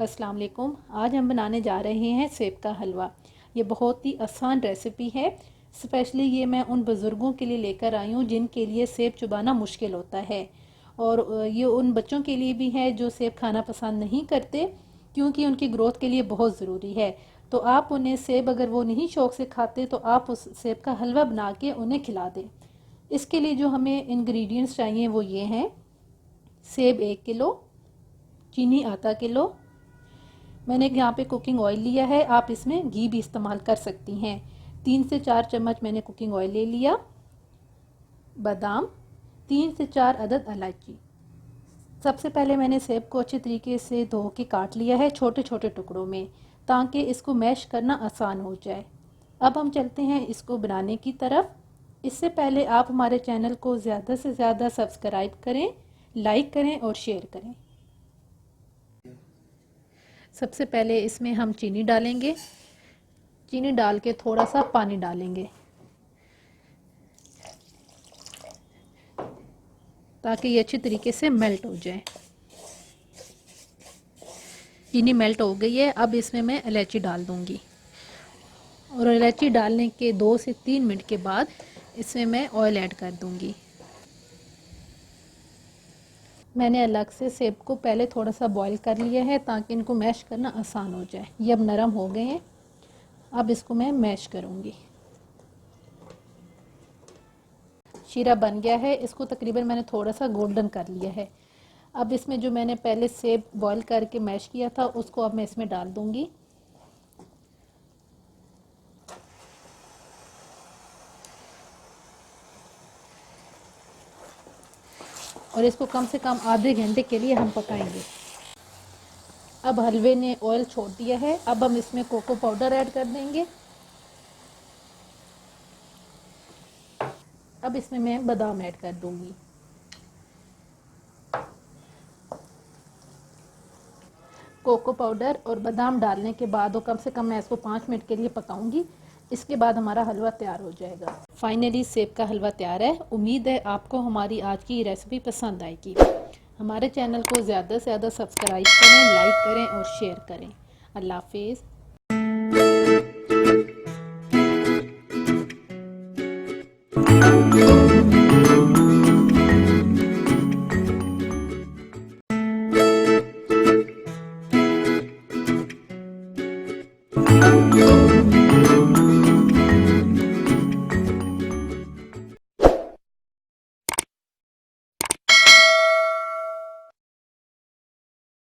अस्सलाम वालेकुम। आज हम बनाने जा रहे हैं सेब का हलवा। ये बहुत ही आसान रेसिपी है। स्पेशली ये मैं उन बुज़ुर्गों के लिए लेकर आई हूँ जिनके लिए सेब चबाना मुश्किल होता है, और ये उन बच्चों के लिए भी है जो सेब खाना पसंद नहीं करते, क्योंकि उनकी ग्रोथ के लिए बहुत ज़रूरी है। तो आप उन्हें सेब अगर वो नहीं शौक़ से खाते तो आप उस सेब का हलवा बना के उन्हें खिला दें। इसके लिए जो हमें इंग्रेडिएंट्स चाहिए वो ये हैं: सेब 1 किलो, चीनी आधा किलो, मैंने यहाँ पे कुकिंग ऑयल लिया है, आप इसमें घी भी इस्तेमाल कर सकती हैं। 3 से 4 चम्मच मैंने कुकिंग ऑयल ले लिया, बादाम, 3 से 4 अदद इलायची। सबसे पहले मैंने सेब को अच्छे तरीके से धो के काट लिया है छोटे छोटे टुकड़ों में, ताकि इसको मैश करना आसान हो जाए। अब हम चलते हैं इसको बनाने की तरफ। इससे पहले आप हमारे चैनल को ज़्यादा से ज़्यादा सब्सक्राइब करें, लाइक करें और शेयर करें। सबसे पहले इसमें हम चीनी डालेंगे। चीनी डाल के थोड़ा सा पानी डालेंगे ताकि ये अच्छी तरीके से मेल्ट हो जाए। चीनी मेल्ट हो गई है। अब इसमें मैं इलायची डाल दूंगी, और इलायची डालने के 2 से 3 मिनट के बाद इसमें मैं ऑयल ऐड कर दूंगी। मैंने अलग से सेब को पहले थोड़ा सा बॉईल कर लिया है ताकि इनको मैश करना आसान हो जाए। ये अब नरम हो गए हैं। अब इसको मैं मैश करूंगी। शीरा बन गया है। इसको तकरीबन मैंने थोड़ा सा गोल्डन कर लिया है। अब इसमें जो मैंने पहले सेब बॉईल करके मैश किया था उसको अब मैं इसमें डाल दूंगी। और इसको कम से कम आधे घंटे के लिए हम पकाएंगे। अब हलवे ने ऑयल छोड़ दिया है। अब हम इसमें कोको पाउडर ऐड कर देंगे। अब इसमें मैं बादाम ऐड कर दूंगी। कोको पाउडर और बादाम डालने के बाद कम से कम मैं इसको 5 मिनट के लिए पकाऊंगी। इसके बाद हमारा हलवा तैयार हो जाएगा। फाइनली सेब का हलवा तैयार है। उम्मीद है आपको हमारी आज की रेसिपी पसंद आएगी। हमारे चैनल को ज़्यादा से ज़्यादा सब्सक्राइब करें, लाइक करें और शेयर करें। अल्लाह हाफिज़।